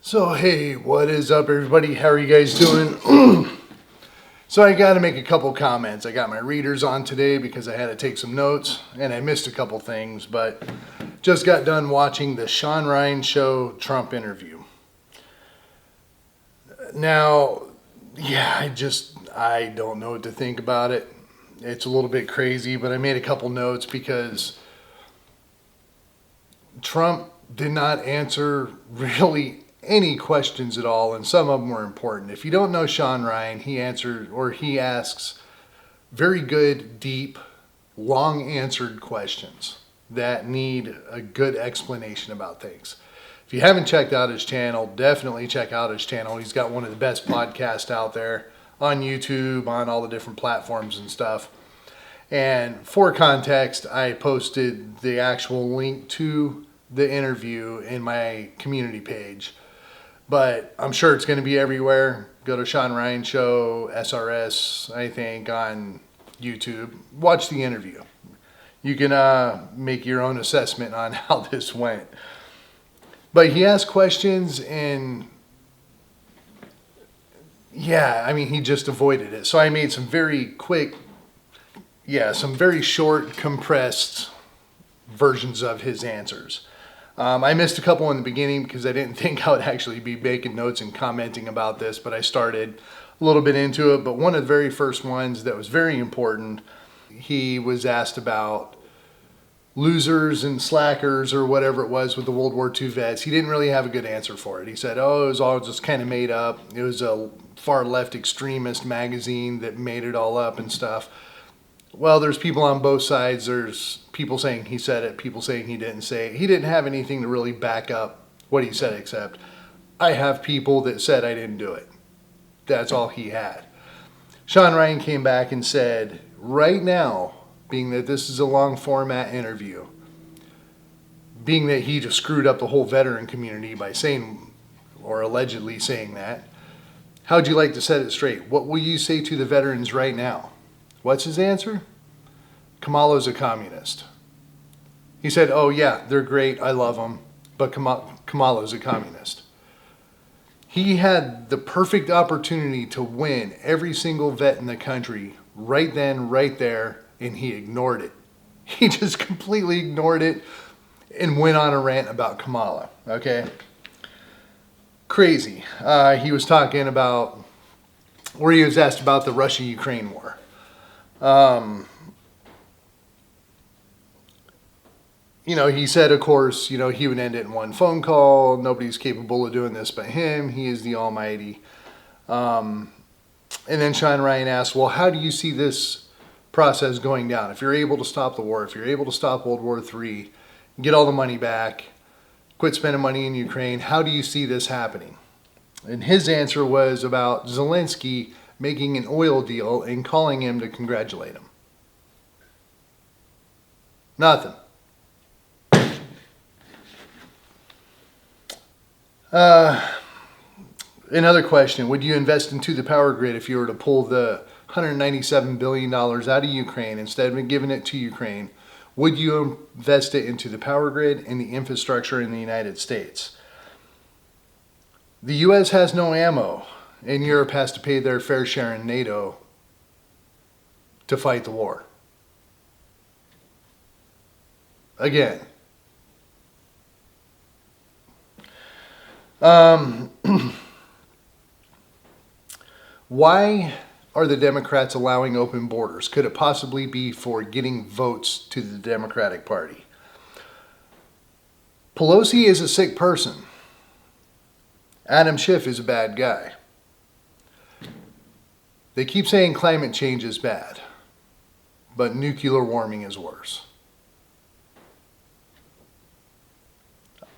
So hey, what is up everybody? How are you guys doing? So I got to make a couple comments. I got my readers on today because I had to take some notes and I missed a couple things, but just got done watching the Sean Ryan Show Trump interview. Now, yeah, I don't know what to think about it. It's a little bit crazy, but I made a couple notes because Trump did not answer really any questions at all, and some of them were important. If you don't know Sean Ryan, he asks very good, deep, long answered questions that need a good explanation about things. If you haven't checked out his channel, definitely check out his channel. He's got one of the best podcasts out there on YouTube, on all the different platforms and stuff. And for context, I posted the actual link to the interview in my community page. But I'm sure it's going to be everywhere. Go to Sean Ryan Show, SRS, I think, on YouTube. Watch the interview. You can make your own assessment on how this went. But he asked questions and, he just avoided it. So I made some very short, compressed versions of his answers. I missed a couple in the beginning because I didn't think I would actually be making notes and commenting about this, but I started a little bit into it. But one of the very first ones that was very important, he was asked about losers and slackers or whatever it was with the World War II vets. He didn't really have a good answer for it. He said, it was all just kind of made up. It was a far left extremist magazine that made it all up and stuff. Well, there's people on both sides. There's people saying he said it, people saying he didn't say it. He didn't have anything to really back up what he said, except I have people that said I didn't do it. That's all he had. Sean Ryan came back and said, right now, being that this is a long format interview, being that he just screwed up the whole veteran community by saying, or allegedly saying that, how'd you like to set it straight? What will you say to the veterans right now? What's his answer? Kamala's a communist. He said, oh yeah, they're great, I love them, but Kamala's a communist. He had the perfect opportunity to win every single vet in the country right then, right there, and he ignored it. He just completely ignored it and went on a rant about Kamala, okay? Crazy. He was talking about, where he was asked about the Russia-Ukraine war. He said, of course, he would end it in one phone call. Nobody's capable of doing this but him. He is the Almighty. And then Sean Ryan asked, well, how do you see this process going down? If you're able to stop the war, if you're able to stop World War III, get all the money back, quit spending money in Ukraine, how do you see this happening? And his answer was about Zelensky making an oil deal and calling him to congratulate him. Nothing. Another question, would you invest into the power grid if you were to pull the $197 billion out of Ukraine instead of giving it to Ukraine? Would you invest it into the power grid and the infrastructure in the United States? The U.S. has no ammo, and Europe has to pay their fair share in NATO to fight the war. Again. Why are the Democrats allowing open borders? Could it possibly be for getting votes to the Democratic Party? Pelosi is a sick person. Adam Schiff is a bad guy. They keep saying climate change is bad, but nuclear warming is worse.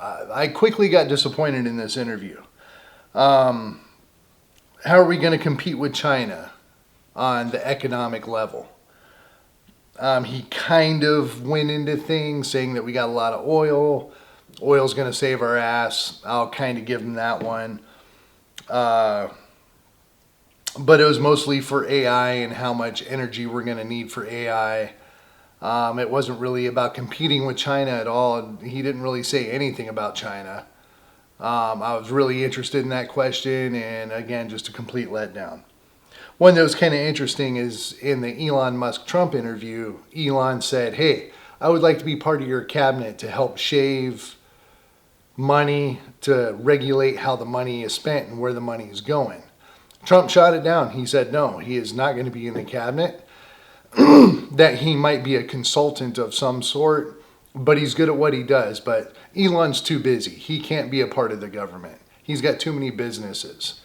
I quickly got disappointed in this interview. How are we going to compete with China on the economic level? He kind of went into things saying that we got a lot of oil. Oil's going to save our ass. I'll kind of give him that one. But it was mostly for AI and how much energy we're going to need for AI. It wasn't really about competing with China at all. He didn't really say anything about China. I was really interested in that question, and again, just a complete letdown. One that was kind of interesting is in the Elon Musk Trump interview, Elon said, "Hey, I would like to be part of your cabinet to help shave money, to regulate how the money is spent and where the money is going." Trump shot it down. He said no, he is not going to be in the cabinet, that he might be a consultant of some sort, but he's good at what he does. But Elon's too busy. He can't be a part of the government. He's got too many businesses.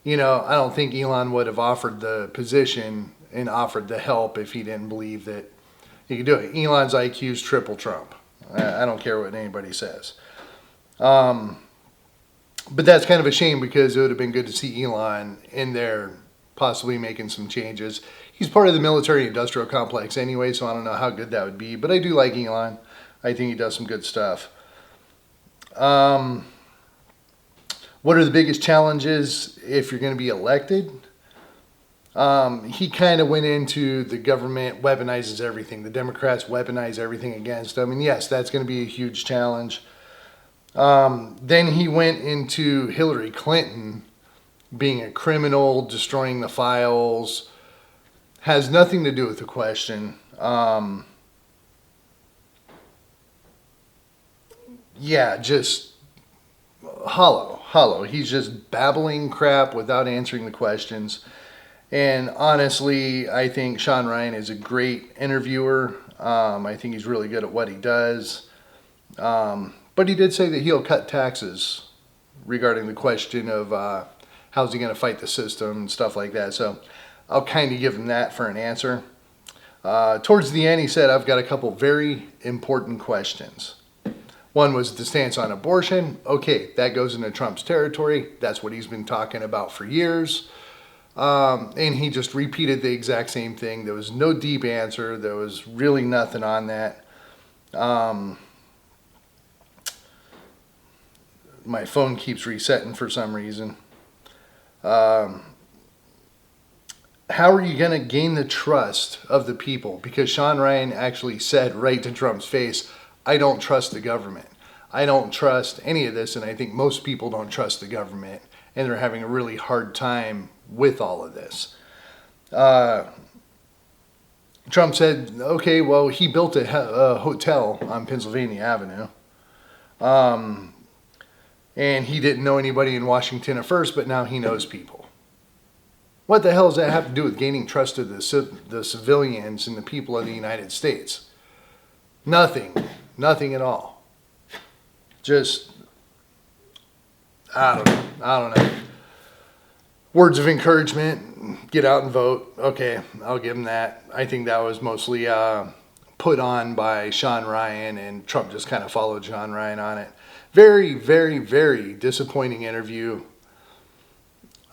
I don't think Elon would have offered the position and offered the help if he didn't believe that he could do it. Elon's IQ is triple Trump. I don't care what anybody says. But that's kind of a shame, because it would have been good to see Elon in there possibly making some changes. He's part of the military-industrial complex anyway, so I don't know how good that would be. But I do like Elon. I think he does some good stuff. What are the biggest challenges if you're going to be elected? He kind of went into the government weaponizes everything. The Democrats weaponize everything against him. And yes, that's going to be a huge challenge. Then he went into Hillary Clinton being a criminal, destroying the files. Has nothing to do with the question. Just hollow. He's just babbling crap without answering the questions. And honestly, I think Sean Ryan is a great interviewer. I think he's really good at what he does. But he did say that he'll cut taxes regarding the question of how's he going to fight the system and stuff like that. So I'll kind of give him that for an answer. Towards the end, he said, I've got a couple very important questions. One was the stance on abortion. Okay, that goes into Trump's territory. That's what he's been talking about for years. And he just repeated the exact same thing. There was no deep answer. There was really nothing on that. My phone keeps resetting for some reason. How are you going to gain the trust of the people? Because Sean Ryan actually said right to Trump's face, I don't trust the government. I don't trust any of this, and I think most people don't trust the government, and they're having a really hard time with all of this. Trump said, okay, well, he built a hotel on Pennsylvania Avenue. And he didn't know anybody in Washington at first, but now he knows people. What the hell does that have to do with gaining trust of the civilians and the people of the United States? Nothing at all. Just, I don't know. Words of encouragement, get out and vote. Okay, I'll give him that. I think that was mostly put on by Sean Ryan, and Trump just kind of followed Sean Ryan on it. Very, very, very disappointing interview.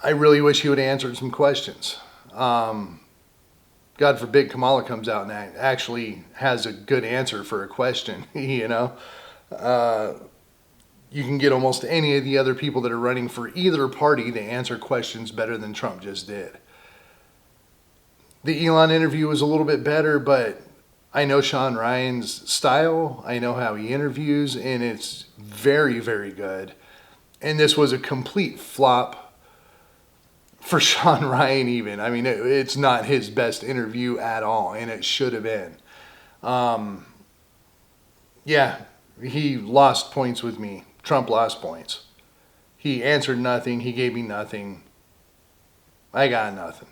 I really wish he would have answered some questions. God forbid Kamala comes out and actually has a good answer for a question, You can get almost any of the other people that are running for either party to answer questions better than Trump just did. The Elon interview was a little bit better, but I know Sean Ryan's style. I know how he interviews, and it's very, very good. And this was a complete flop for Sean Ryan even. I mean, it's not his best interview at all, and it should have been. He lost points with me. Trump lost points. He answered nothing. He gave me nothing. I got nothing.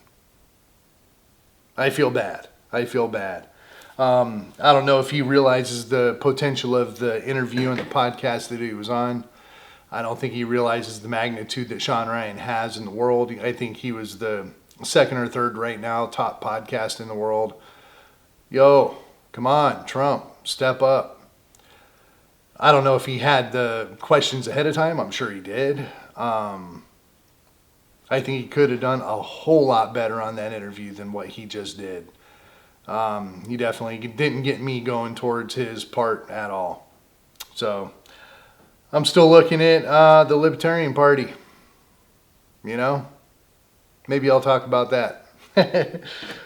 I feel bad. I don't know if he realizes the potential of the interview and the podcast that he was on. I don't think he realizes the magnitude that Sean Ryan has in the world. I think he was the second or third right now top podcast in the world. Yo, come on, Trump, step up. I don't know if he had the questions ahead of time. I'm sure he did. I think he could have done a whole lot better on that interview than what he just did. He definitely didn't get me going towards his part at all. So I'm still looking at the Libertarian Party. Maybe I'll talk about that.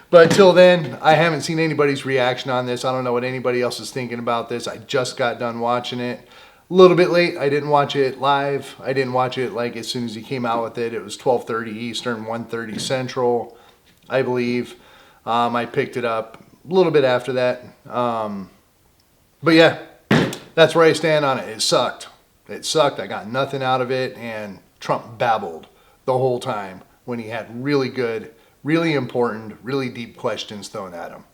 But till then, I haven't seen anybody's reaction on this. I don't know what anybody else is thinking about this. I just got done watching it. a little bit late. I didn't watch it live. I didn't watch it like as soon as he came out with it. It was 12:30 Eastern, 1:30 Central, I believe. I picked it up a little bit after that. But yeah, that's where I stand on it. It sucked. It sucked. I got nothing out of it, and Trump babbled the whole time when he had really good, really important, really deep questions thrown at him.